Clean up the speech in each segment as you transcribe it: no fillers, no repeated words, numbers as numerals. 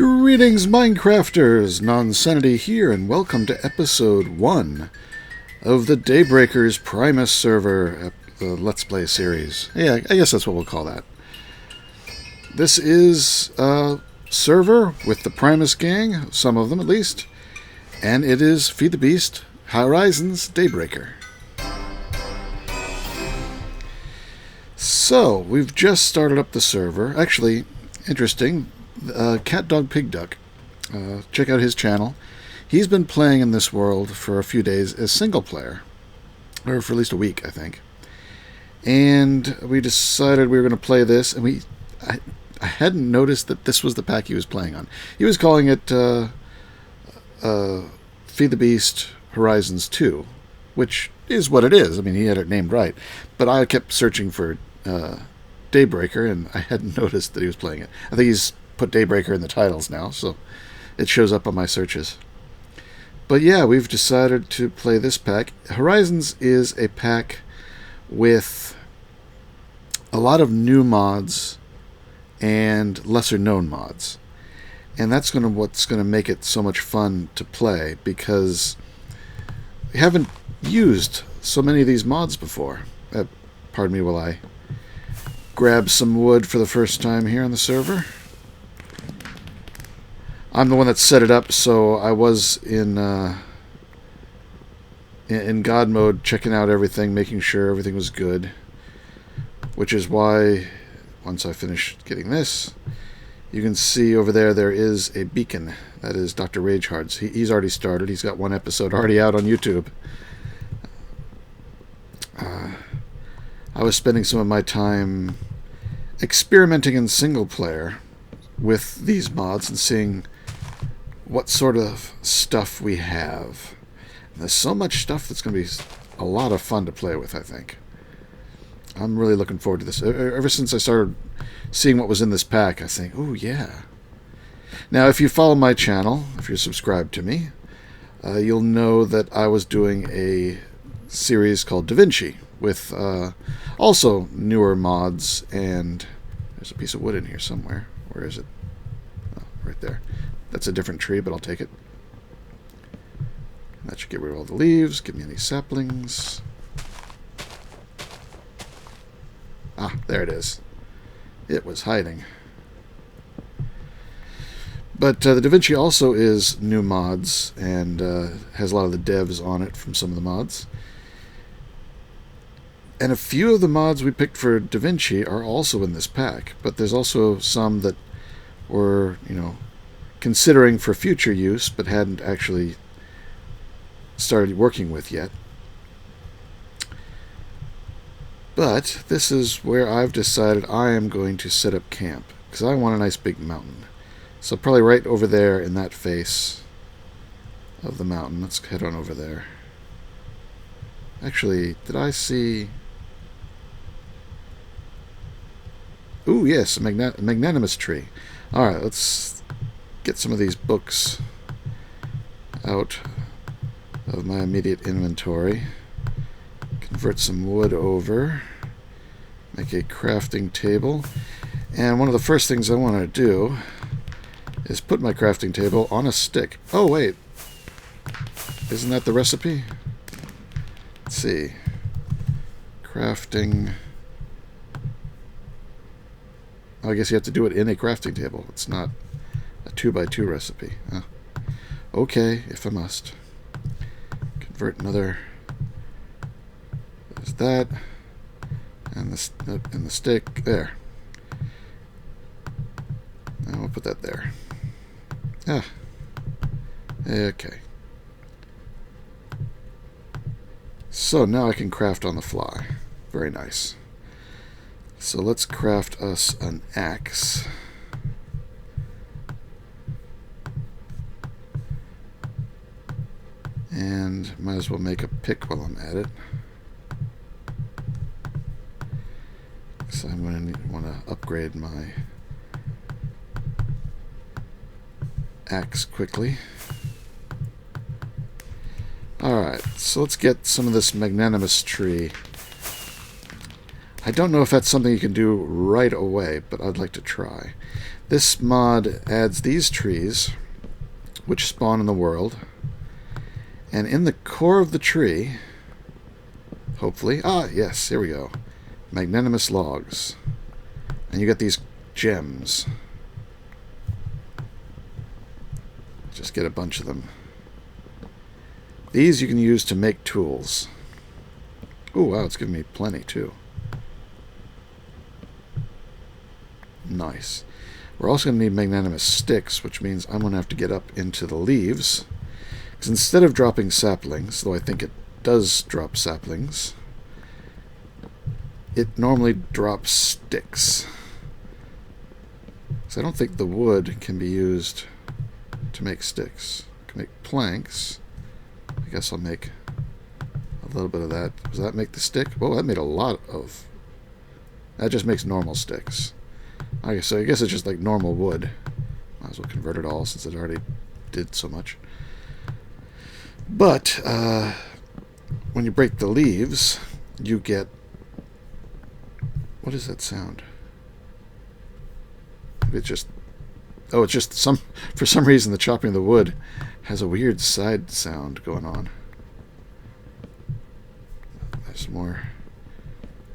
Greetings, Minecrafters! Nonsanity here, and welcome to episode 1 of the Daybreaker's Primus server, the Let's Play series. Yeah, I guess that's what we'll call that. This is a server with the Primus gang, some of them at least, and it is Feed the Beast, Horizons Daybreaker. So, we've just started up the server. Actually, interesting. Cat Dog Pig Duck. Check out his channel. He's been playing in this world for a few days as single player, or for at least a week, I think. And we decided we were going to play this, and I hadn't noticed that this was the pack he was playing on. He was calling it Feed the Beast Horizons 2, which is what it is. I mean, he had it named right, but I kept searching for Daybreaker, and I hadn't noticed that he was playing it. I think he's put Daybreaker in the titles now, so it shows up on my searches. But yeah, we've decided to play this pack. Horizons is a pack with a lot of new mods and lesser known mods. And that's what's going to make it so much fun to play, because we haven't used so many of these mods before. Pardon me while I grab some wood for the first time here on the server. I'm the one that set it up, so I was in God mode, checking out everything, making sure everything was good. Which is why, once I finish getting this, you can see over there is a beacon. That is Dr. Ragehard's. He's already started. He's got one episode already out on YouTube. I was spending some of my time experimenting in single player with these mods and seeing what sort of stuff we have. And there's so much stuff that's going to be a lot of fun to play with, I think. I'm really looking forward to this. Ever since I started seeing what was in this pack, I think, oh yeah. Now, if you follow my channel, if you're subscribed to me, you'll know that I was doing a series called Da Vinci with also newer mods, and there's a piece of wood in here somewhere. Where is it? Oh, right there. That's a different tree, but I'll take it. That should get rid of all the leaves. Give me any saplings. Ah, there it is. It was hiding. But the Da Vinci also is new mods, and has a lot of the devs on it from some of the mods. And a few of the mods we picked for Da Vinci are also in this pack, but there's also some that were, considering for future use, but hadn't actually started working with yet. But this is where I've decided I am going to set up camp, because I want a nice big mountain. So probably right over there in that face of the mountain. Let's head on over there. Actually, did I see... Ooh, yes, a magnanimous tree. Alright, let's get some of these books out of my immediate inventory. Convert some wood over. Make a crafting table. And one of the first things I want to do is put my crafting table on a stick. Oh, wait. Isn't that the recipe? Let's see. Crafting. Oh, I guess you have to do it in a crafting table. It's not a 2x2 recipe. Oh. Okay, if I must. Convert another. There's that. And the stick. There. And we'll put that there. Ah. Okay. So now I can craft on the fly. Very nice. So let's craft us an axe. And might as well make a pick while I'm at it. So I'm going to want to upgrade my axe quickly. Alright, so let's get some of this magnanimous tree. I don't know if that's something you can do right away, but I'd like to try. This mod adds these trees, which spawn in the world, and in the core of the tree, hopefully, yes, here we go, magnanimous logs, and you get these gems. Just get a bunch of them. These you can use to make tools. Oh wow, it's giving me plenty too. Nice. We're also going to need magnanimous sticks, which means I'm going to have to get up into the leaves. Because instead of dropping saplings, though I think it does drop saplings, it normally drops sticks. So I don't think the wood can be used to make sticks. I can make planks. I guess I'll make a little bit of that. Does that make the stick? Whoa, that made a lot of... That just makes normal sticks. Okay, so I guess it's just like normal wood. Might as well convert it all since it already did so much. But when you break the leaves, you get... What is that sound? It's just... Oh, it's just some... For some reason, the chopping of the wood has a weird side sound going on. There's more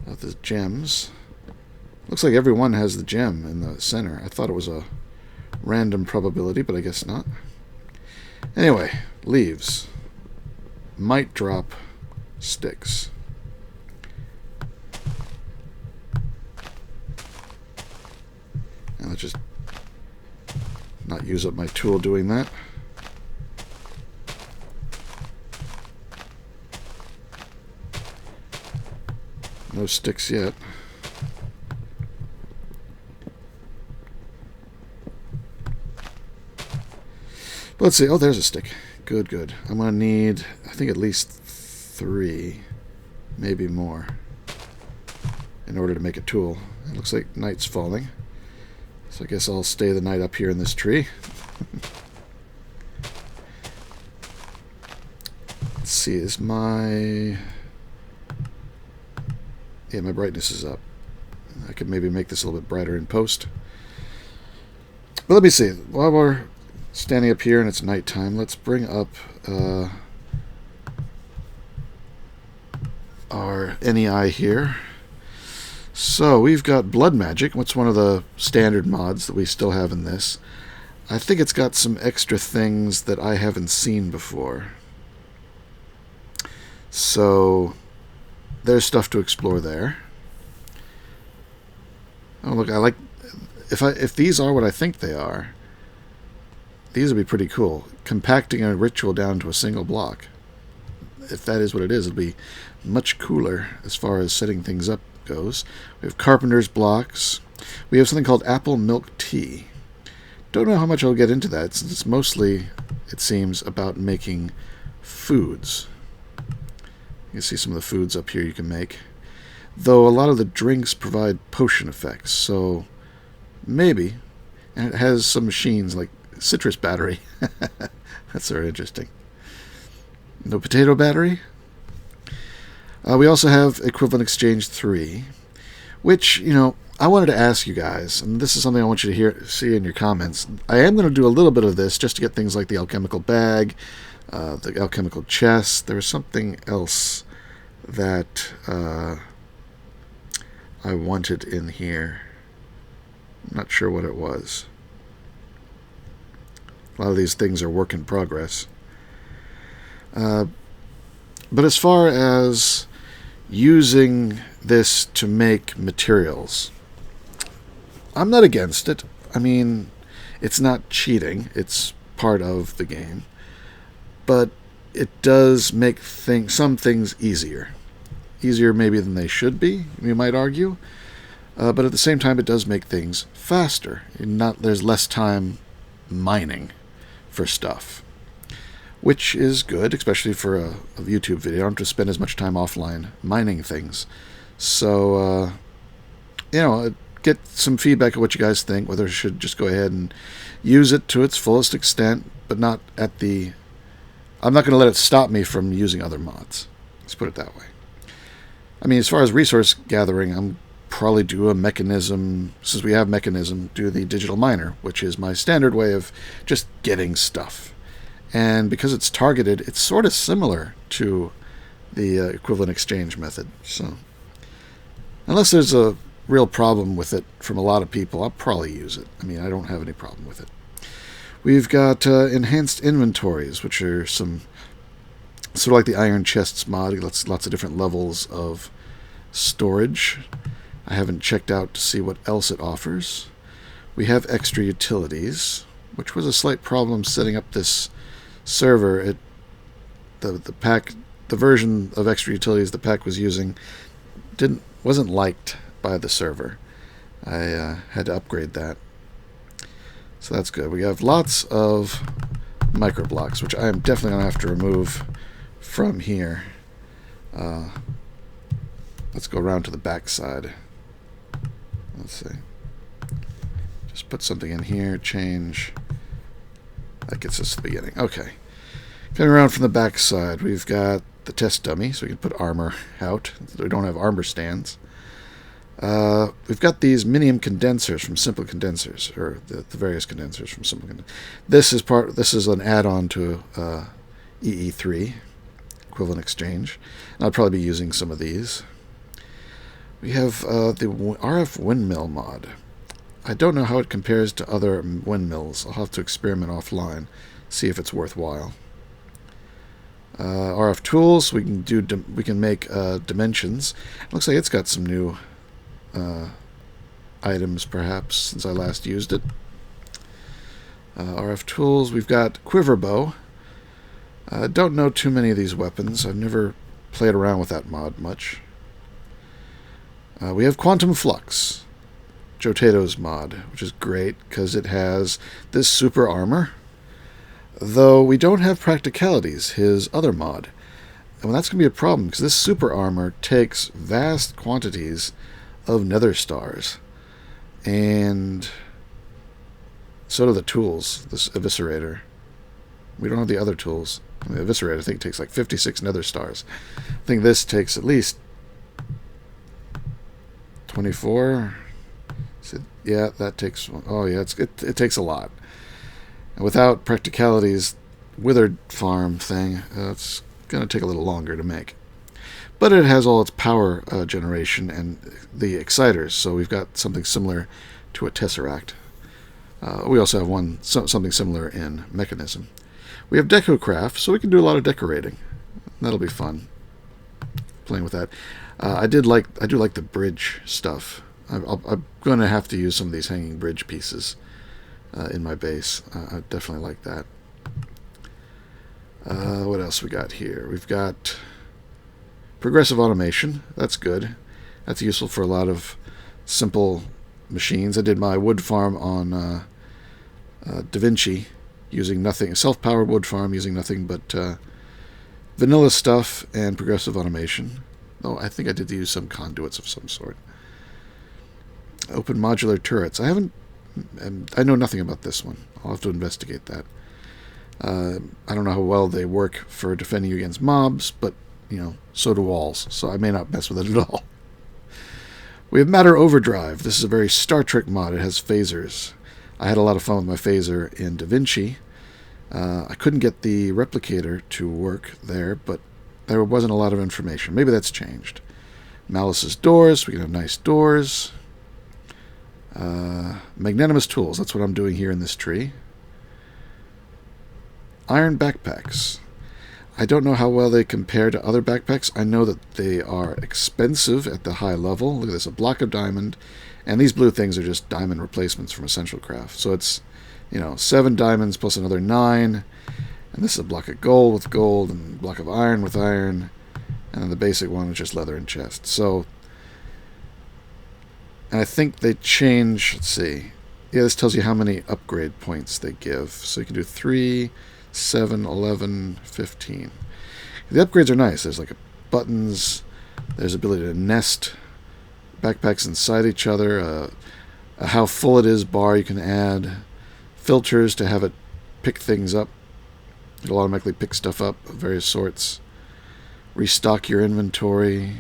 of the gems. Looks like every one has the gem in the center. I thought it was a random probability, but I guess not. Anyway, leaves. Might drop sticks. And let's just not use up my tool doing that. No sticks yet. Let's see. Oh, there's a stick. Good, good. I'm going to need, I think, at least 3, maybe more, in order to make a tool. It looks like night's falling. So I guess I'll stay the night up here in this tree. Let's see. Is my... Yeah, my brightness is up. I could maybe make this a little bit brighter in post. But let me see. While we're standing up here and it's nighttime, let's bring up our NEI here. So we've got Blood Magic. What's one of the standard mods that we still have in this? I think it's got some extra things that I haven't seen before. So there's stuff to explore there. Oh look, I like if these are what I think they are, these would be pretty cool. Compacting a ritual down to a single block. If that is what it is, it'll be much cooler as far as setting things up goes. We have carpenter's blocks. We have something called apple milk tea. Don't know how much I'll get into that, since it's mostly, it seems, about making foods. You can see some of the foods up here you can make. Though a lot of the drinks provide potion effects, so maybe. And it has some machines like citrus battery. That's very interesting. No potato battery. We also have Equivalent Exchange 3, which, you know, I wanted to ask you guys, and this is something I want you to see in your comments. I am going to do a little bit of this just to get things like the alchemical bag, the alchemical chest. There was something else that I wanted in here. I'm not sure what it was. A lot of these things are work in progress. But as far as using this to make materials, I'm not against it. I mean, it's not cheating. It's part of the game. But it does make some things easier. Easier maybe than they should be, you might argue. But at the same time, it does make things faster. There's less time mining for stuff, which is good, especially for a YouTube video. I don't have to spend as much time offline mining things. So, you know, get some feedback of what you guys think, whether I should just go ahead and use it to its fullest extent, but not at the... I'm not going to let it stop me from using other mods. Let's put it that way. I mean, as far as resource gathering, I'm probably do a Mechanism, since we have Mechanism, do the digital miner, which is my standard way of just getting stuff. And because it's targeted, it's sort of similar to the equivalent exchange method. So unless there's a real problem with it from a lot of people, I'll probably use it. I mean, I don't have any problem with it. We've got enhanced inventories, which are some sort of like the Iron Chests mod. It lets lots of different levels of storage. I haven't checked out to see what else it offers. We have extra utilities, which was a slight problem setting up this server. The version of extra utilities the pack was using wasn't liked by the server. I had to upgrade that. So that's good. We have lots of microblocks, which I am definitely going to have to remove from here. Let's go around to the back side. Let's see. Just put something in here, change. That gets us to the beginning. Okay. Coming around from the back side, we've got the test dummy, so we can put armor out. We don't have armor stands. We've got these minium condensers from Simple Condensers, or the various condensers from Simple Condensers. This is an add-on to EE3, equivalent exchange. And I'll probably be using some of these. We have the RF windmill mod. I don't know how it compares to other windmills. I'll have to experiment offline, see if it's worthwhile. RF tools. We can make dimensions. Looks like it's got some new items, perhaps, since I last used it. RF tools. We've got quiver bow. I don't know too many of these weapons. I've never played around with that mod much. We have quantum flux, Jotato's mod, which is great because it has this super armor. Though we don't have practicalities, his other mod. And that's going to be a problem because this super armor takes vast quantities of nether stars. And so do the tools, this eviscerator. We don't have the other tools. I mean, the eviscerator, I think, takes like 56 nether stars. I think this takes at least 24. So, yeah, that takes... Oh, yeah, it takes a lot. And without practicalities, withered farm thing, it's going to take a little longer to make. But it has all its power generation and the exciters, so we've got something similar to a Tesseract. We also have something similar in Mekanism. We have DecoCraft, so we can do a lot of decorating. That'll be fun, playing with that. I do like the bridge stuff. I'm going to have to use some of these hanging bridge pieces in my base. I definitely like that. What else we got here? We've got progressive automation. That's good. That's useful for a lot of simple machines. I did my wood farm on DaVinci using nothing, self-powered wood farm using nothing but vanilla stuff and progressive automation. Oh, I think I did use some conduits of some sort. Open modular turrets. I know nothing about this one. I'll have to investigate that. I don't know how well they work for defending you against mobs, but, so do walls, so I may not mess with it at all. We have Matter Overdrive. This is a very Star Trek mod. It has phasers. I had a lot of fun with my phaser in DaVinci. I couldn't get the replicator to work there, but there wasn't a lot of information. Maybe that's changed. Malice's doors. We can have nice doors. Magnanimous tools. That's what I'm doing here in this tree. Iron backpacks. I don't know how well they compare to other backpacks. I know that they are expensive at the high level. Look at this, a block of diamond. And these blue things are just diamond replacements from Essential Craft. So it's, 7 diamonds plus another 9. And this is a block of gold with gold and a block of iron with iron. And then the basic one is just leather and chest. So, and I think they change, let's see. Yeah, this tells you how many upgrade points they give. So you can do 3, 7, 11, 15. The upgrades are nice. There's like buttons. There's ability to nest backpacks inside each other. A how full it is bar you can add. Filters to have it pick things up. It'll automatically pick stuff up of various sorts. Restock your inventory.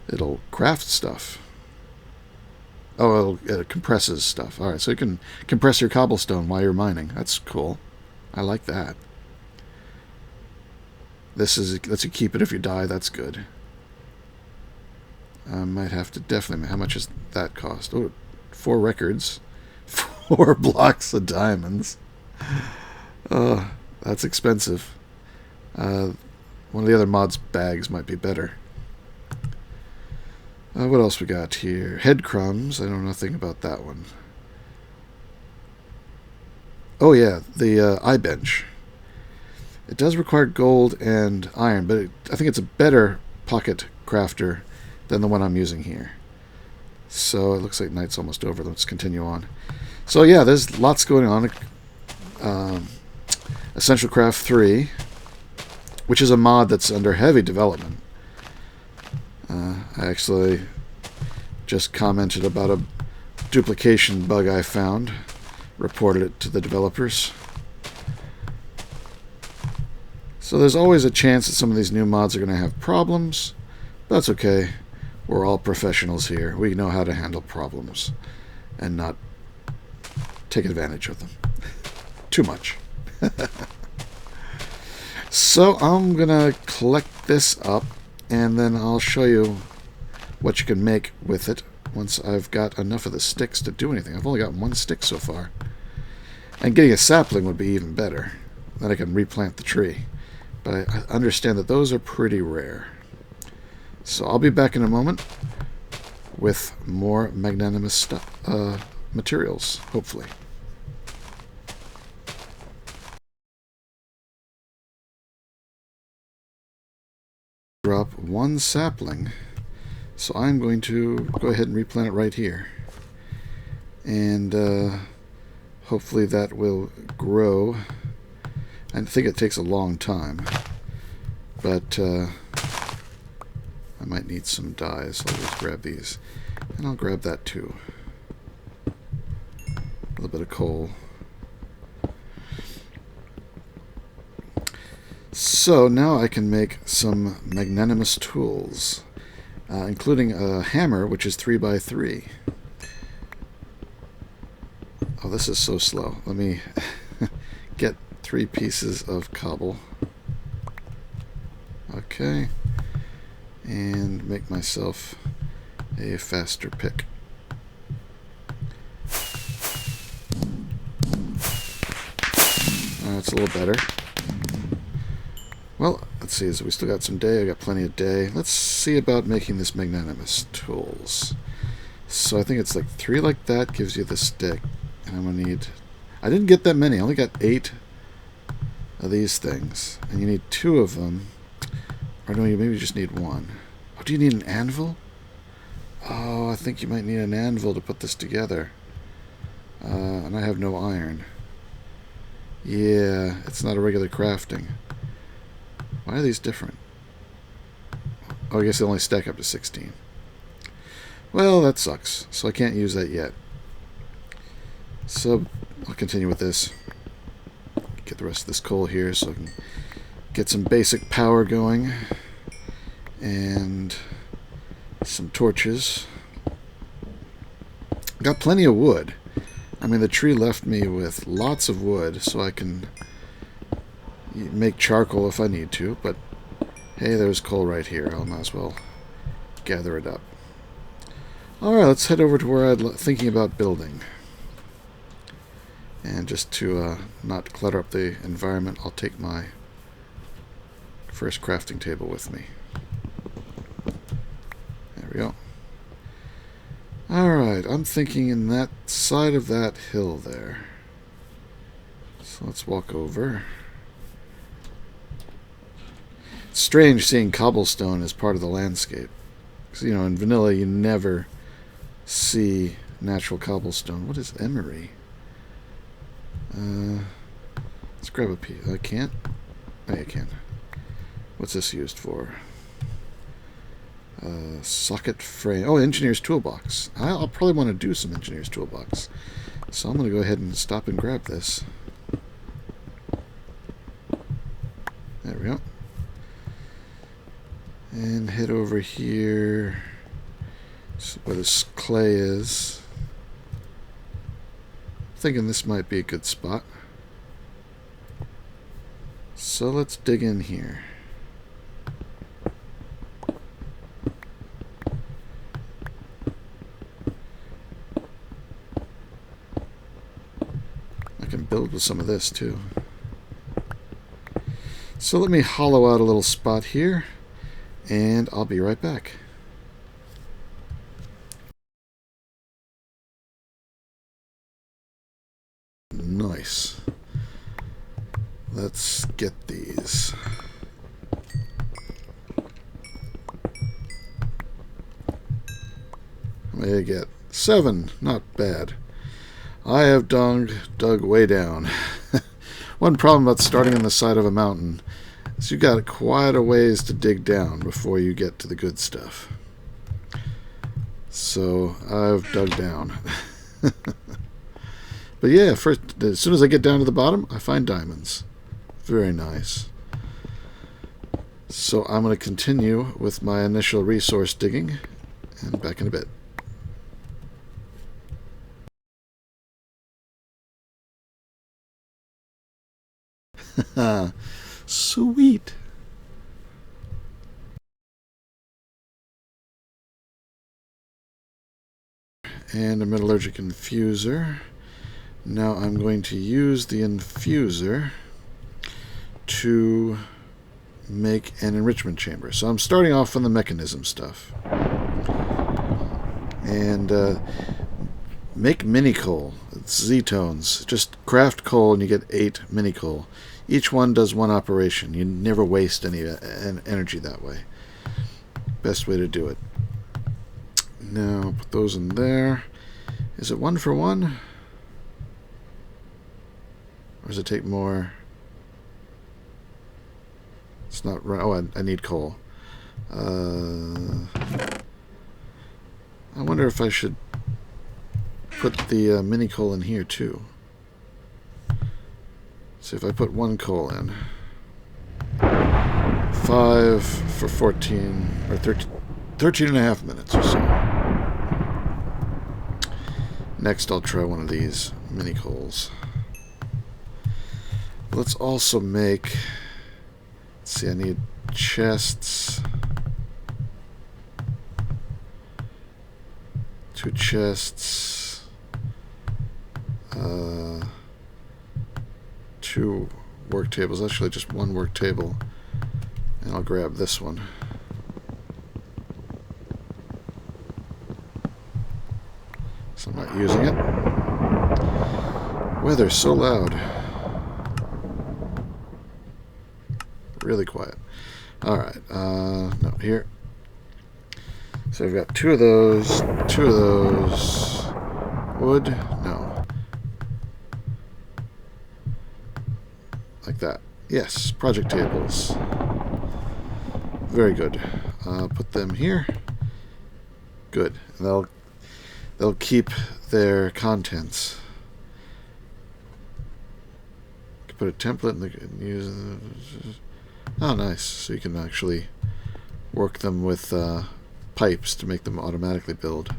It'll craft stuff. Oh, it compresses stuff. All right, so you can compress your cobblestone while you're mining. That's cool. I like that. This lets you keep it if you die. That's good. I might have to definitely... How much does that cost? Oh, 4 records. 4 blocks of diamonds. Oh, that's expensive. One of the other mods' bags might be better. What else we got here? Head crumbs. I know nothing about that one. Oh yeah, the iBench. It does require gold and iron, but I think it's a better pocket crafter than the one I'm using here. So it looks like night's almost over. Let's continue on. So yeah, there's lots going on. Essential Craft 3, which is a mod that's under heavy development. I actually just commented about a duplication bug I found, reported it to the developers. So there's always a chance that some of these new mods are going to have problems. But that's okay. We're all professionals here. We know how to handle problems and not take advantage of them too much. So I'm going to collect this up, and then I'll show you what you can make with it once I've got enough of the sticks to do anything. I've only got 1 stick so far. And getting a sapling would be even better. Then I can replant the tree. But I understand that those are pretty rare. So I'll be back in a moment with more magnanimous stuff, materials, hopefully. Drop 1 sapling. So I'm going to go ahead and replant it right here. And hopefully that will grow. I think it takes a long time. But I might need some dyes. So I'll just grab these. And I'll grab that too. A little bit of coal. So now I can make some magnanimous tools. Including a hammer, which is 3x3. Oh, this is so slow. Let me get 3 pieces of cobble. Okay. And make myself a faster pick. That's a little better. Well, let's see. So we still got some day. I got plenty of day. Let's see about making this magnanimous tools. So I think it's like 3 like that gives you the stick. And I'm going to need... I didn't get that many. I only got 8 of these things. And you need 2 of them. Or no, you maybe just need 1. Oh, do you need an anvil? Oh, I think you might need an anvil to put this together. And I have no iron. Yeah, it's not a regular crafting. Why are these different? Oh, I guess they only stack up to 16. Well, that sucks. So I can't use that yet. So I'll continue with this. Get the rest of this coal here so I can get some basic power going. And some torches. Got plenty of wood. I mean, the tree left me with lots of wood, so I can make charcoal if I need to, but hey, there's coal right here. I might as well gather it up. Alright, let's head over to where I'm thinking about building. And just to not clutter up the environment, I'll take my first crafting table with me. There we go. Alright, I'm thinking in that side of that hill there. So let's walk over. It's strange seeing cobblestone as part of the landscape. Because, you know, in vanilla you never see natural cobblestone. What is emery? Let's grab a piece. I can't? Oh, I can. What's this used for? Socket frame. Oh, engineer's toolbox. I'll probably want to do some engineer's toolbox. So I'm going to go ahead and stop and grab this. There we go. And head over here where this clay is. thinking this might be a good spot. So let's dig in here. I can build with some of this too. So let me hollow out a little spot here, and I'll be right back. Nice. Let's get these. How many did I get? 7. Not bad. I have dug way down. One problem about starting on the side of a mountain is you got quite a ways to dig down before you get to the good stuff. So I've dug down. But yeah, first, as soon as I get down to the bottom, I find diamonds. Very nice. So I'm going to continue with my initial resource digging, and back in a bit. Sweet. And a metallurgic infuser. Now I'm going to use the infuser to make an enrichment chamber. So I'm starting off on the mechanism stuff. And make mini coal. It's Z-tones. Just craft coal and you get 8 mini coal. Each one does one operation. You never waste any energy that way. Best way to do it. Now put those in there. Is it 1 for 1? Or does it take more? It's not right. Oh, I need coal. I wonder if I should put the mini coal in here too. See if I put 1 coal in. 5 for 14 or 13 and a half minutes or so. Next I'll try one of these mini coals. Let's also make, let's see, I need chests. 2 chests. 2 work tables. Actually, just 1 work table. And I'll grab this one. So I'm not using it. Weather's so loud. Really quiet. Alright, no, here. So I've got 2 of those, 2 of those. Wood? No. Like that. Yes, project tables. Very good. Put them here. Good. They'll keep their contents. Put a template in the use. Oh, nice. So you can actually work them with pipes to make them automatically build.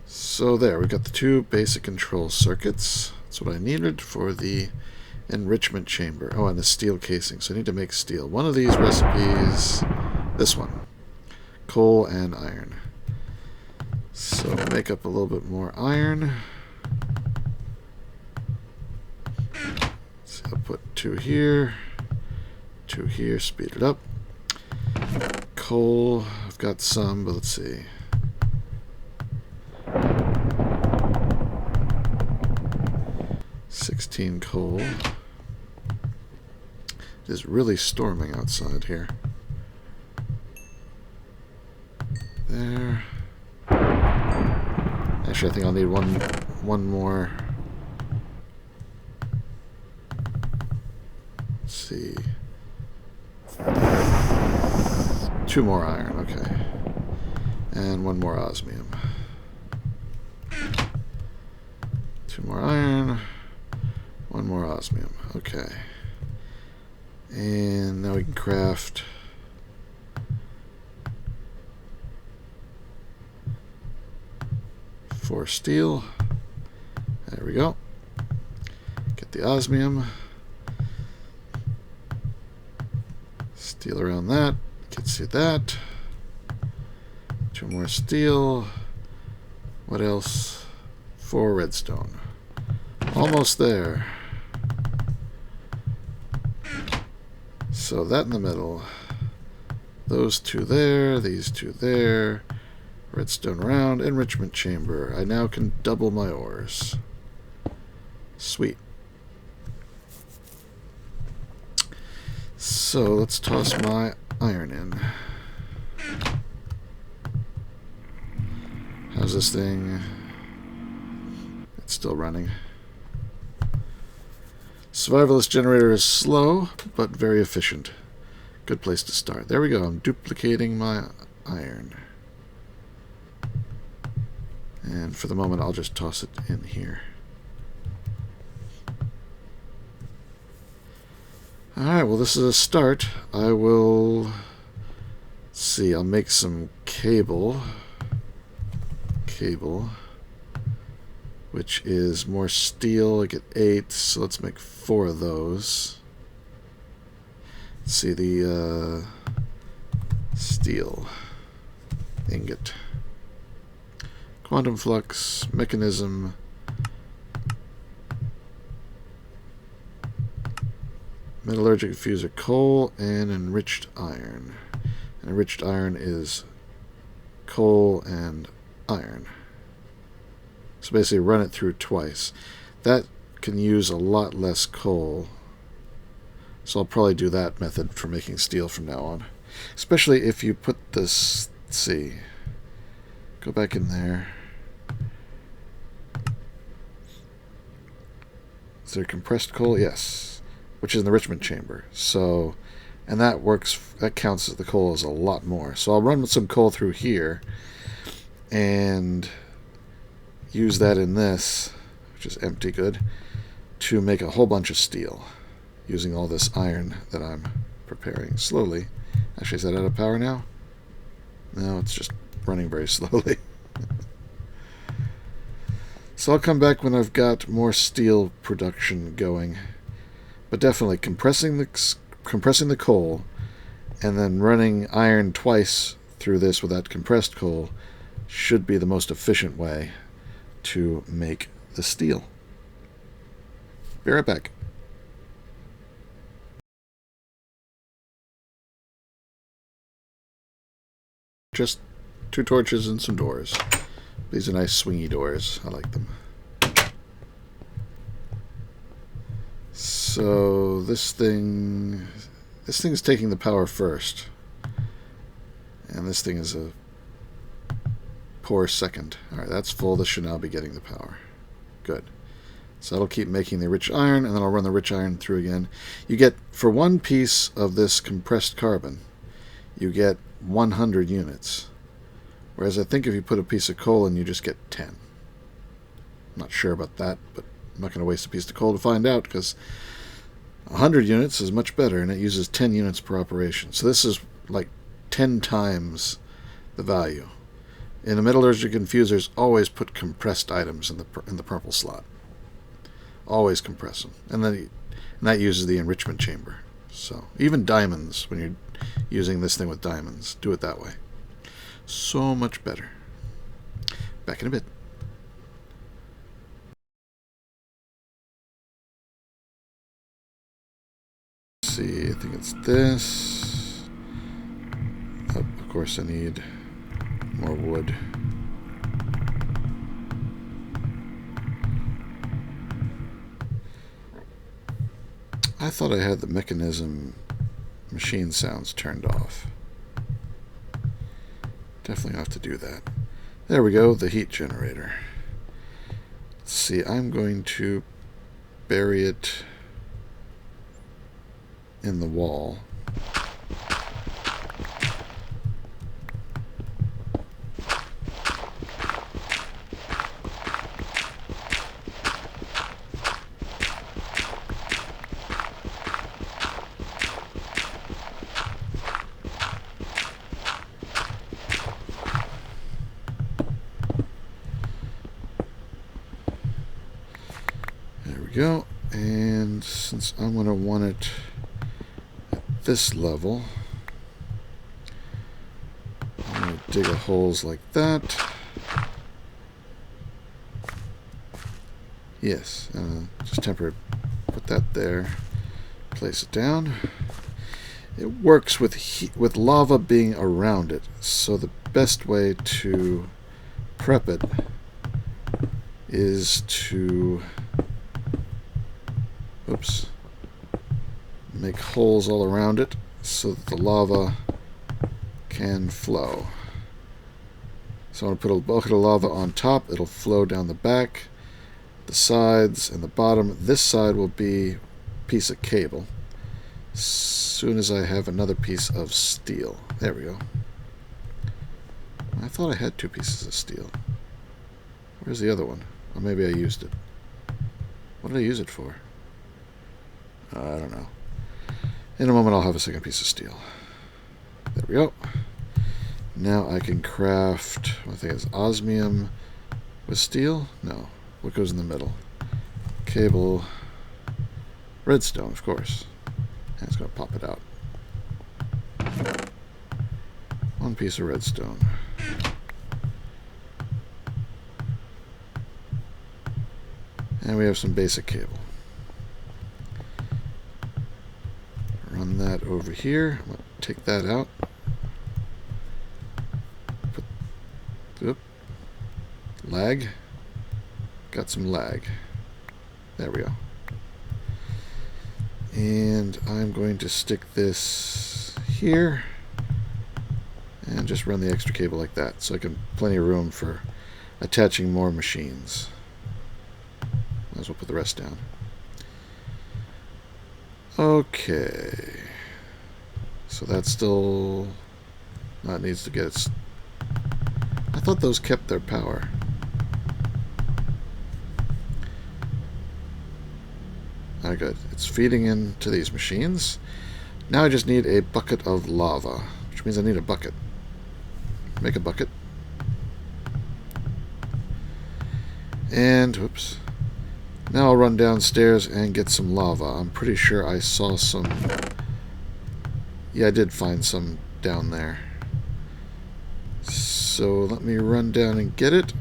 So there, we've got the 2 basic control circuits. That's what I needed for the enrichment chamber. Oh, and a steel casing. So I need to make steel. One of these recipes, this one, coal and iron. So make up a little bit more iron. So I'll put 2 here. 2 here, speed it up. Coal, I've got some, but let's see. $16 coal. It is really storming outside here. There. Actually, I think I'll need one more. Let's see. 2 more iron, okay. And 1 more osmium. 2 more iron. 1 more osmium, okay. And now we can craft 4 steel There we go. Get the osmium. Steel around that. Gets you that. 2 more steel. What else? 4 redstone. Almost there. So that in the middle. Those 2 there. These 2 there. Redstone around. Enrichment chamber. I now can double my ores. Sweet. So let's toss my iron in. How's this thing? It's still running. Survivalist generator is slow, but very efficient. Good place to start. There we go. I'm duplicating my iron. And for the moment, I'll just toss it in here. Alright, well, this is a start. I will... see, I'll make some cable. Which is more steel. I get 8, so let's make 4 of those. Let's see, the steel ingot. Quantum flux, mechanism, metallurgic fuser coal, and enriched iron. And enriched iron is coal and iron. So basically run it through twice. That can use a lot less coal. So I'll probably do that method for making steel from now on. Especially if you put this, let's see, go back in there. Is there compressed coal? Yes. Which is in the enrichment chamber. So, and that works, that counts as the coal as a lot more. So I'll run some coal through here and use that in this, which is empty good, to make a whole bunch of steel using all this iron that I'm preparing slowly. Actually, is that out of power now? No, it's just running very slowly. So I'll come back when I've got more steel production going. But definitely compressing the coal and then running iron twice through this with that compressed coal should be the most efficient way to make the steel. Be right back. Just 2 torches and some doors. These are nice swingy doors. I like them. So this thing's taking the power first. And this thing is a poor second. Alright, that's full. This should now be getting the power. Good. So that'll keep making the rich iron, and then I'll run the rich iron through again. You get, for 1 piece of this compressed carbon, you get 100 units. Whereas I think if you put a piece of coal in, you just get 10. I'm not sure about that, but I'm not going to waste a piece of coal to find out, because 100 units is much better, and it uses 10 units per operation. So this is like 10 times the value. In the metallurgic infusers, always put compressed items in the purple slot. Always compress them. And that uses the enrichment chamber. So even diamonds, when you're using this thing with diamonds, do it that way. So much better. Back in a bit. Let's see, I think it's this. Oh, of course I need more wood. I thought I had the mechanism machine sounds turned off. Definitely have to do that. There we go, the heat generator. Let's see, I'm going to bury it in the wall. go. And since I'm going to want it at this level, I'm going to dig a holes like that. Yes, just temporary. Put that there. Place it down. It works with lava being around it, so the best way to prep it is to make holes all around it so that the lava can flow. So I'm going to put a bucket of lava on top. It'll flow down the back, the sides, and the bottom. This side will be a piece of cable. As soon as I have another piece of steel. There we go. I thought I had 2 pieces of steel. Where's the other one? Or maybe I used it. What did I use it for? I don't know. In a moment I'll have a second piece of steel. There we go. Now I can craft, I think it's osmium with steel? No. What goes in the middle? Cable. Redstone, of course. And it's going to pop it out. 1 piece of redstone. And we have some basic cable. Run that over here. I'm going to take that out. Lag. Got some lag. There we go. And I'm going to stick this here and just run the extra cable like that, so I can plenty of room for attaching more machines. Might as well put the rest down. Okay. So that's still... That needs to get its... I thought those kept their power. Ah, good. It's feeding into these machines. Now I just need a bucket of lava, which means I need a bucket. Make a bucket. And, whoops. Now I'll run downstairs and get some lava. I'm pretty sure I saw some... Yeah, I did find some down there. So let me run down and get it,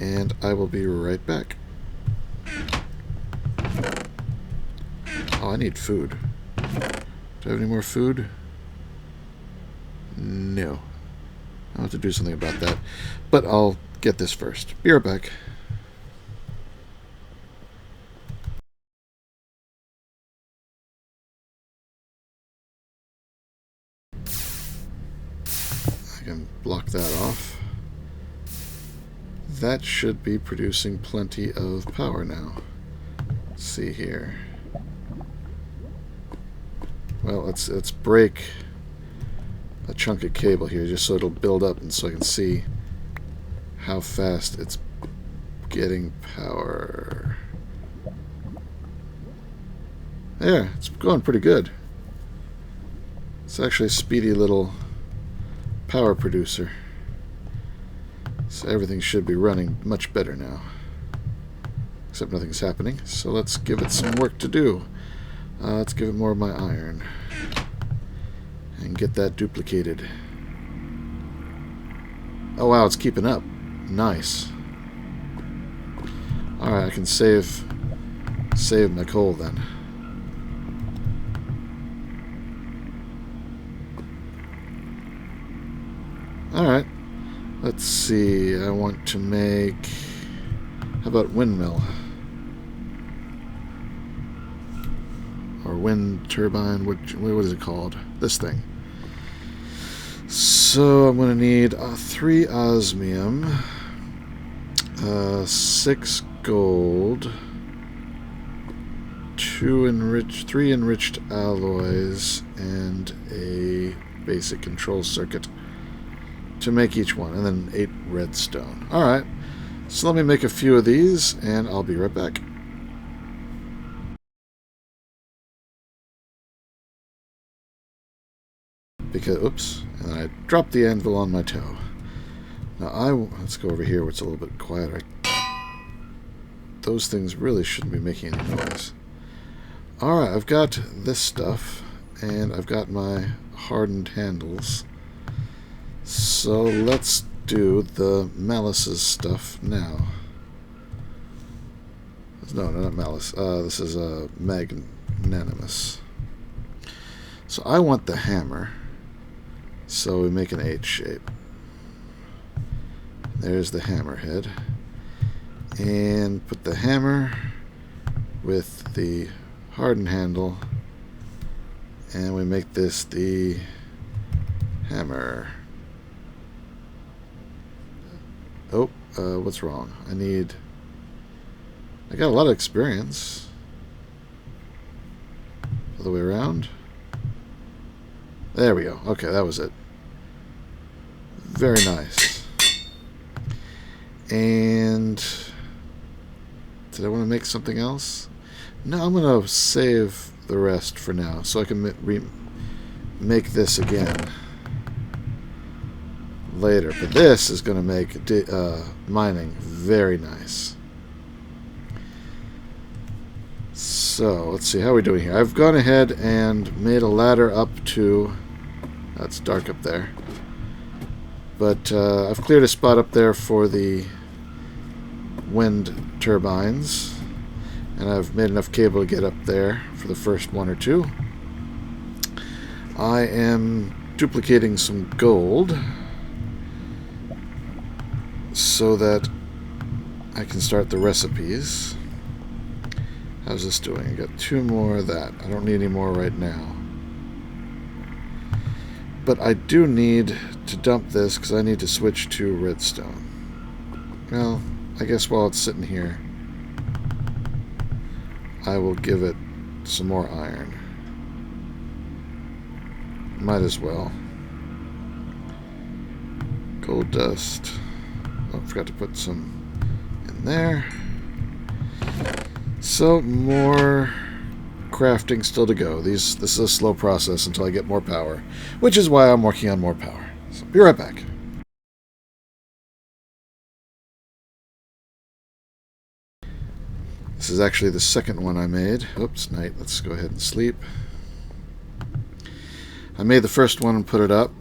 and I will be right back. Oh, I need food. Do I have any more food? No. I'll have to do something about that. But I'll get this first. Be right back. I can block that off. That should be producing plenty of power now. Let's see here. Well, let's break a chunk of cable here just so it'll build up and so I can see how fast it's getting power. There, it's going pretty good. It's actually a speedy little power producer. So everything should be running much better now. Except nothing's happening. So let's give it some work to do. Let's give it more of my iron. And get that duplicated. Oh wow, it's keeping up. Nice. Alright, I can save my coal then. Alright. Let's see. I want to make... How about windmill? Or wind turbine? What is it called? This thing. So I'm going to need 3 osmium, 6 gold, 3 enriched alloys, and a basic control circuit to make each one, and then 8 redstone. Alright, so let me make a few of these, and I'll be right back. Because, oops, and I dropped the anvil on my toe. Now let's go over here where it's a little bit quieter. those things really shouldn't be making any noise. Alright, I've got this stuff, and I've got my hardened handles. So let's do the Malice's stuff now. No, not Malice. This is Magnanimous. So I want the hammer. So we make an H shape. There's the hammerhead. And put the hammer with the hardened handle. And we make this the hammer. Oh, what's wrong? I got a lot of experience. Other way around. There we go. Okay, that was it. Very nice. And did I want to make something else? No, I'm going to save the rest for now so I can make this again later. But this is going to make mining very nice. So, let's see, how are we doing here? I've gone ahead and made a ladder up to... It's dark up there. But I've cleared a spot up there for the wind turbines. And I've made enough cable to get up there for the first one or two. I am duplicating some gold so that I can start the recipes. How's this doing? I got 2 more of that. I don't need any more right now. But I do need to dump this because I need to switch to redstone. Well, I guess while it's sitting here, I will give it some more iron. Might as well. Gold dust. Oh, I forgot to put some in there. So, more crafting still to go. This is a slow process until I get more power, which is why I'm working on more power. So, be right back. This is actually the second one I made. Oops, night. Let's go ahead and sleep. I made the first one and put it up.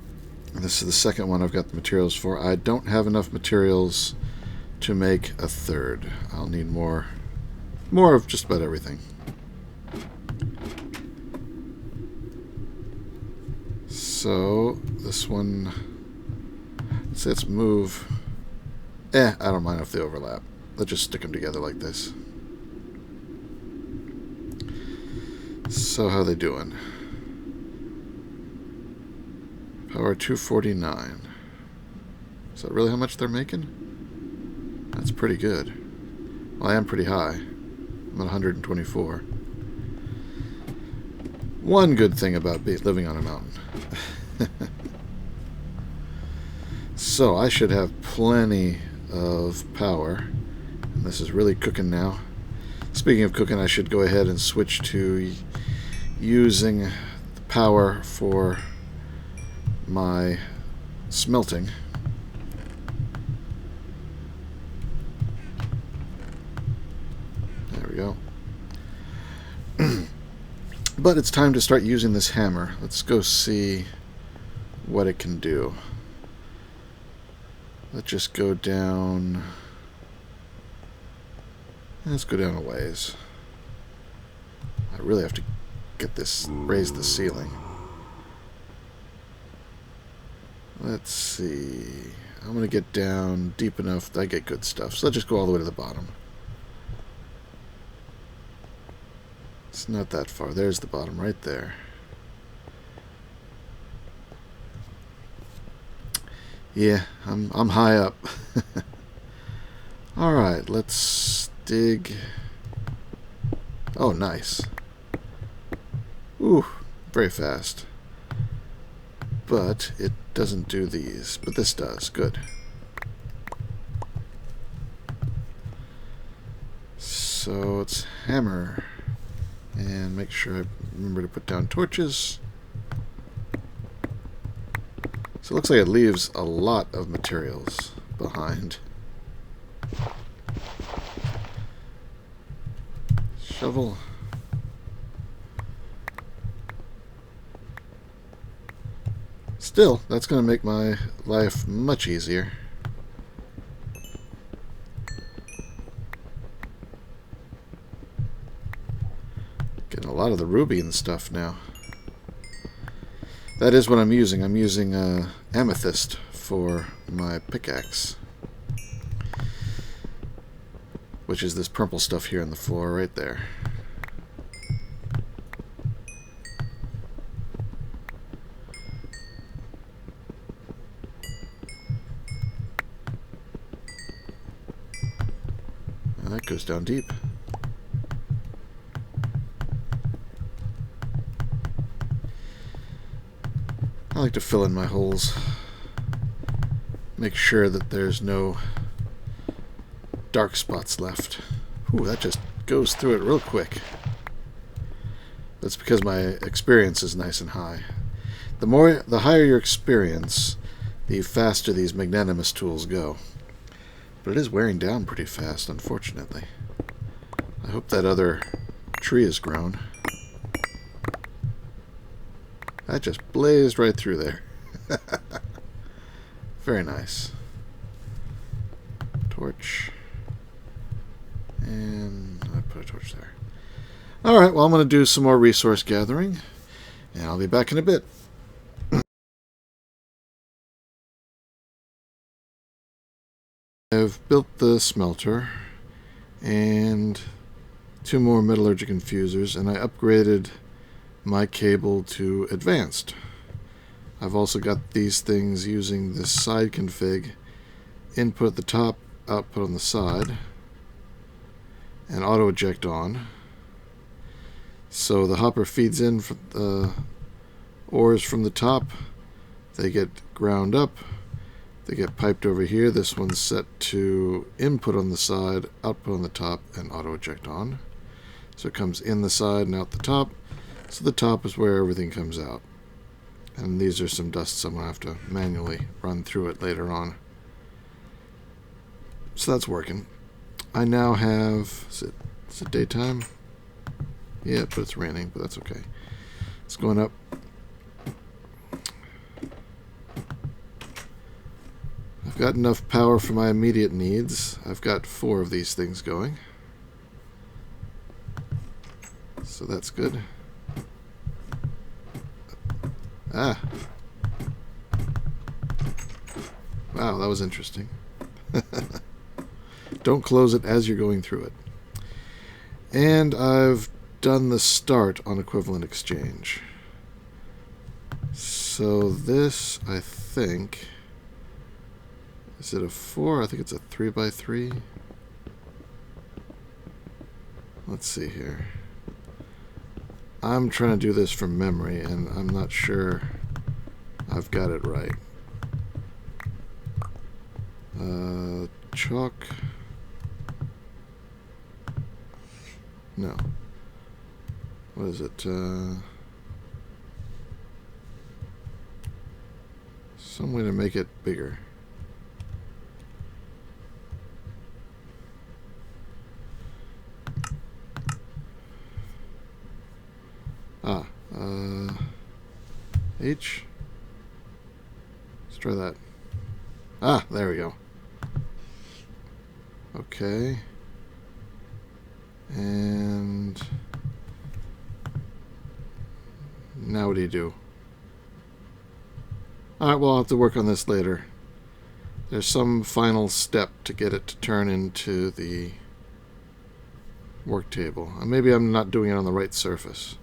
This is the second one I've got the materials for. I don't have enough materials to make a third. I'll need more of just about everything. So, this one, let's move. I don't mind if they overlap. Let's just stick them together like this. So, how are they doing? Power 249. Is that really how much they're making? That's pretty good. Well, I am pretty high. I'm at 124. One good thing about living on a mountain. So, I should have plenty of power. And this is really cooking now. Speaking of cooking, I should go ahead and switch to using the power for my smelting. There we go. But it's time to start using this hammer. Let's go see what it can do. Let's just go down. Let's go down a ways. I really have to get this, raise the ceiling. Let's see. I'm going to get down deep enough that I get good stuff. So let's just go all the way to the bottom. It's not that far. There's the bottom right there. Yeah, I'm high up. Alright, let's dig. Oh, nice. Ooh, very fast. But it doesn't do these. But this does. Good. So it's hammer. And make sure I remember to put down torches. So it looks like it leaves a lot of materials behind. Shovel. Still, that's going to make my life much easier. Getting a lot of the ruby and stuff now. That is what I'm using. I'm using amethyst for my pickaxe. Which is this purple stuff here on the floor right there. And that goes down deep. I like to fill in my holes. Make sure that there's no dark spots left. Ooh, that just goes through it real quick. That's because my experience is nice and high. The higher your experience, the faster these magnanimous tools go. But it is wearing down pretty fast, unfortunately. I hope that other tree has grown. That just blazed right through there. Very nice. Torch. And I put a torch there. Alright, well, I'm going to do some more resource gathering. And I'll be back in a bit. I've built the smelter. And 2 more metallurgic infusers. And I upgraded my cable to advanced. I've also got these things using this side config. Input at the top, output on the side. And auto eject on. So the hopper feeds in from the ores from the top. They get ground up. They get piped over here. This one's set to input on the side, output on the top, and auto eject on. So it comes in the side and out the top. So the top is where everything comes out. And these are some dusts I'm going to have to manually run through it later on. So that's working. I now have... Is it daytime? Yeah, but it's raining, but that's okay. It's going up. I've got enough power for my immediate needs. I've got 4 of these things going. So that's good. Ah. Wow, that was interesting. Don't close it as you're going through it. And I've done the start on equivalent exchange. So this, I think... Is it a 4? I think it's a 3x3. Let's see here. I'm trying to do this from memory, and I'm not sure I've got it right. Chalk. No. What is it? Some way to make it bigger. H. Let's try that. Ah, there we go. Okay. And now what do you do? Alright, well, I'll have to work on this later. There's some final step to get it to turn into the work table. Maybe I'm not doing it on the right surface.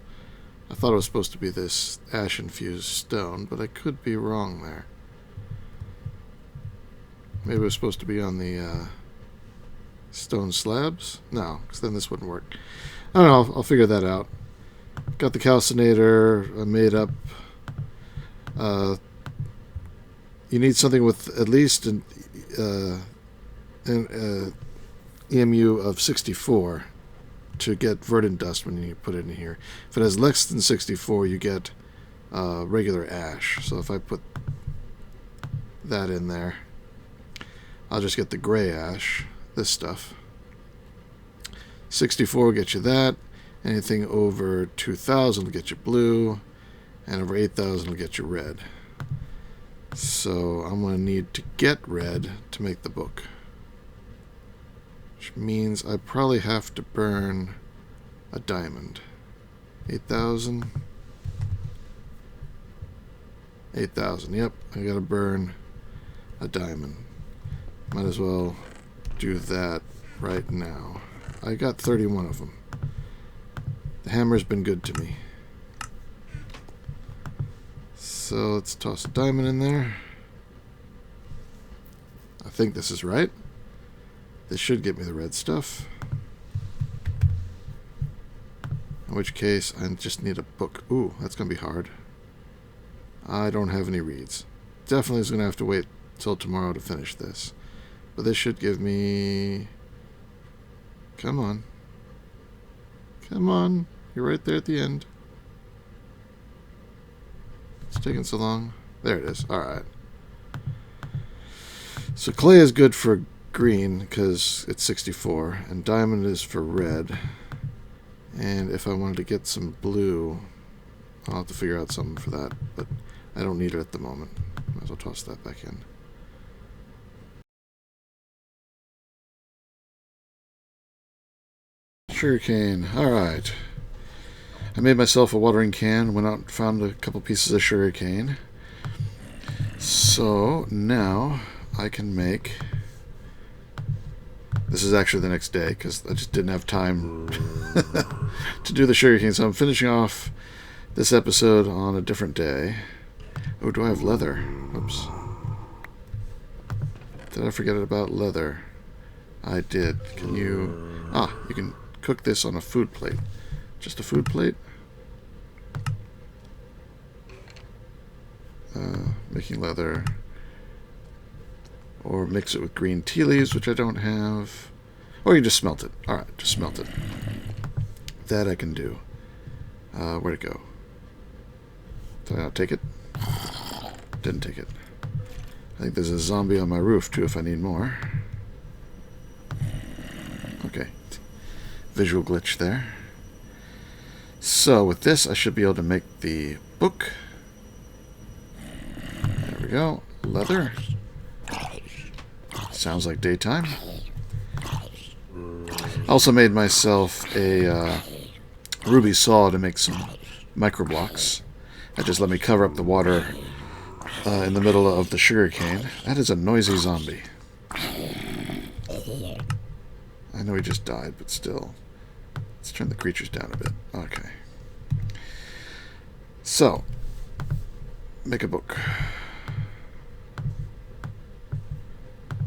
I thought it was supposed to be this ash-infused stone, but I could be wrong there. Maybe it was supposed to be on the stone slabs? No, because then this wouldn't work. I don't know, I'll figure that out. Got the calcinator made up. You need something with at least an EMU of 64 to get verdant dust when you put it in here. If it has less than 64, you get regular ash. So if I put that in there, I'll just get the gray ash, this stuff. 64 will get you that. Anything over 2,000 will get you blue, and over 8,000 will get you red. So I'm going to need to get red to make the book. Which means I probably have to burn a diamond. 8,000. 8,000. Yep, I got to burn a diamond. Might as well do that right now. I got 31 of them. The hammer's been good to me. So let's toss a diamond in there. I think this is right. This should get me the red stuff. In which case, I just need a book. Ooh, that's going to be hard. I don't have any reeds. Definitely is going to have to wait till tomorrow to finish this. But this should give me... Come on. Come on. You're right there at the end. It's taking so long. There it is. Alright. So clay is good for green because it's 64. And diamond is for red. And if I wanted to get some blue, I'll have to figure out something for that. But I don't need it at the moment. Might as well toss that back in. Sugarcane. Alright. I made myself a watering can, went out and found a couple pieces of sugarcane. So now I can make... This is actually the next day because I just didn't have time to do the sugarcane. So I'm finishing off this episode on a different day. Oh, do I have leather? Oops. Did I forget about leather? I did. Can you... Ah, you can cook this on a food plate. Just a food plate? Making leather. Or mix it with green tea leaves, which I don't have. Or you just smelt it. Alright, just smelt it. That I can do. Where'd it go? Did I not take it? Didn't take it. I think there's a zombie on my roof, too, if I need more. Okay. Visual glitch there. So, with this, I should be able to make the book. There we go. Leather. Sounds like daytime. Also made myself a ruby saw to make some micro blocks. That just let me cover up the water in the middle of the sugarcane. That is a noisy zombie. I know he just died, but still. Let's turn the creatures down a bit. Okay. So, make a book.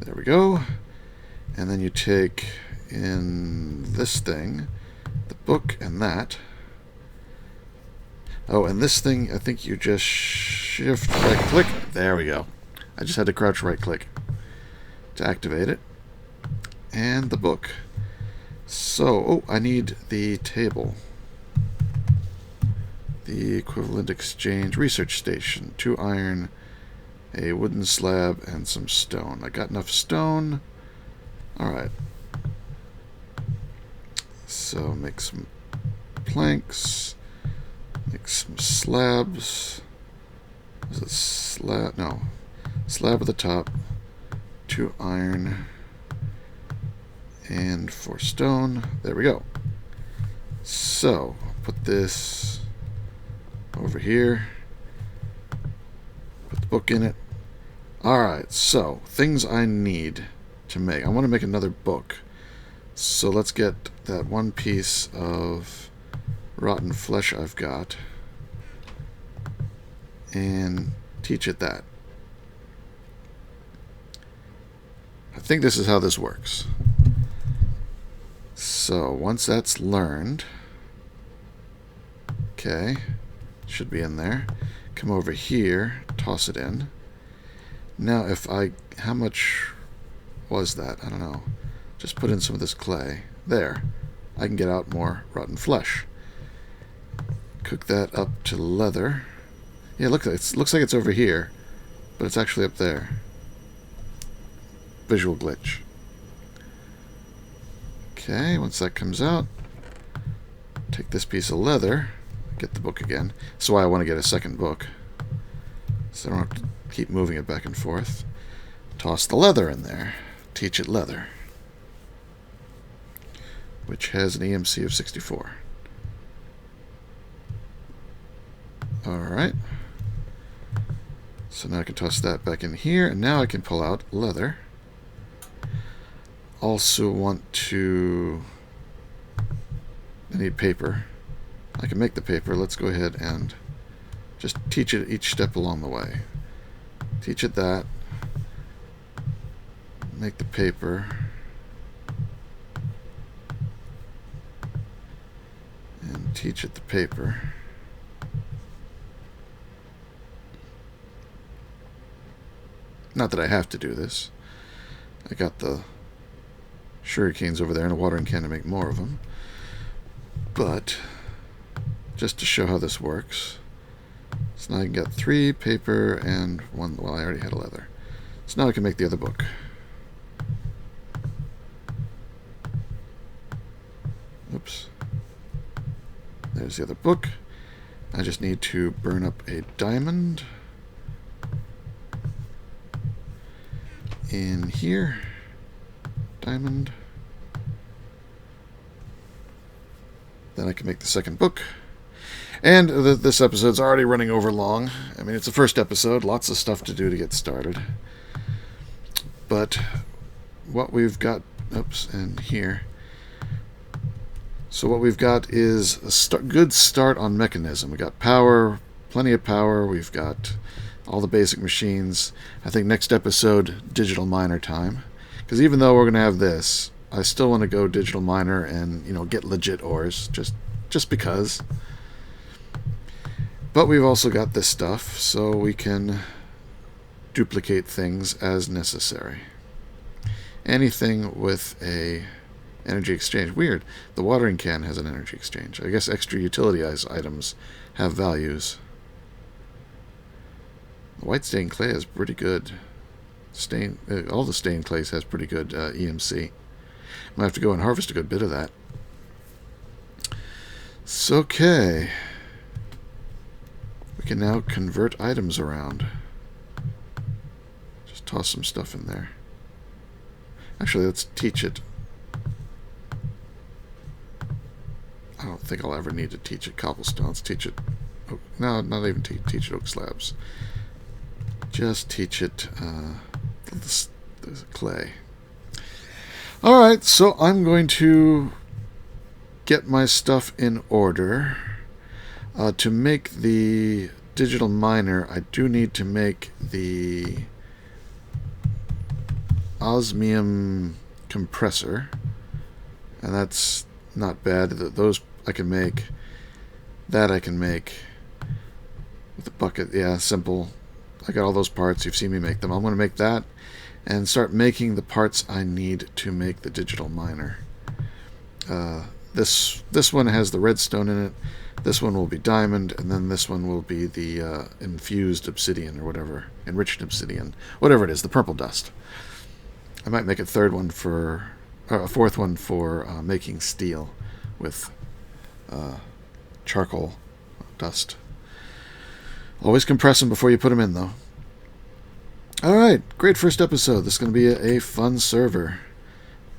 There we go. And then you take in this thing, the book and that. Oh, and this thing, I think you just shift right click. There we go. I just had to crouch right click to activate it. And the book. So, oh, I need the table. The equivalent exchange research station. 2 iron, a wooden slab, and some stone. I got enough stone. Alright. So, make some planks. Make some slabs. Is it slab? No. Slab at the top. 2 iron. And 4 stone. There we go. So, put this over here. Put the book in it. Alright, so, things I need to make. I want to make another book. So let's get that one piece of rotten flesh I've got and teach it that. I think this is how this works. So once that's learned, okay, should be in there. Come over here, toss it in. Now if I, how much was that? I don't know. Just put in some of this clay. There. I can get out more rotten flesh. Cook that up to leather. Yeah, look, it looks like it's over here, but it's actually up there. Visual glitch. Okay, once that comes out, take this piece of leather, get the book again. That's why I want to get a second book, so I don't have to keep moving it back and forth. Toss the leather in there. Teach it leather, which has an EMC of 64. Alright. So now I can toss that back in here, and now I can pull out leather. Also want to... I need paper. I can make the paper. Let's go ahead and just teach it each step along the way. Teach it that. Make the paper. And teach it the paper. Not that I have to do this. I got the shurikens over there and a watering can to make more of them. But just to show how this works. So now I can get 3 paper and 1, well, I already had a leather. So now I can make the other book. Oops. There's the other book. I just need to burn up a diamond in here. Diamond. Then I can make the second book. And this episode's already running over long. I mean, it's the first episode. Lots of stuff to do to get started. But what we've got... Oops, and here... So what we've got is a good start on Mekanism. We've got power, plenty of power. We've got all the basic machines. I think next episode, digital miner time. Because even though we're going to have this, I still want to go digital miner and, you know, get legit ores. Just because. But we've also got this stuff, so we can duplicate things as necessary. Anything with a... energy exchange. Weird. The watering can has an energy exchange. I guess extra utility items have values. The white stained clay is pretty good. All the stained clays has pretty good EMC. Might have to go and harvest a good bit of that. So, okay. We can now convert items around. Just toss some stuff in there. Actually, let's teach it. I don't think I'll ever need to teach it cobblestone. Let's teach it... Oh, no, not even teach it oak slabs. Just teach it the clay. Alright, so I'm going to get my stuff in order. To make the digital miner, I do need to make the osmium compressor. And that's not bad. Those I can make. That I can make with a bucket. Yeah, simple. I got all those parts. You've seen me make them. I'm going to make that and start making the parts I need to make the digital miner. This one has the redstone in it. This one will be diamond, and then this one will be the infused obsidian or whatever, enriched obsidian, whatever it is, the purple dust. I might make a fourth one for making steel with charcoal dust. Always compress them before you put them in, though. Alright, great first episode. This is going to be a fun server.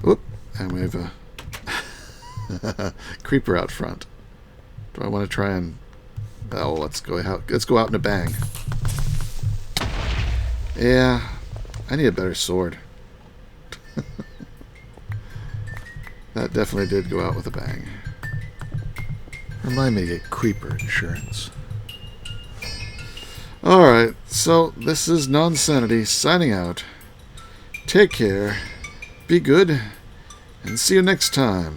Whoop, and we have a creeper out front. Do I want to try and... Oh, let's go out in a bang. Yeah, I need a better sword. That definitely did go out with a bang. Remind me to get creeper insurance. Alright, so this is Nonsanity signing out. Take care, be good, and see you next time.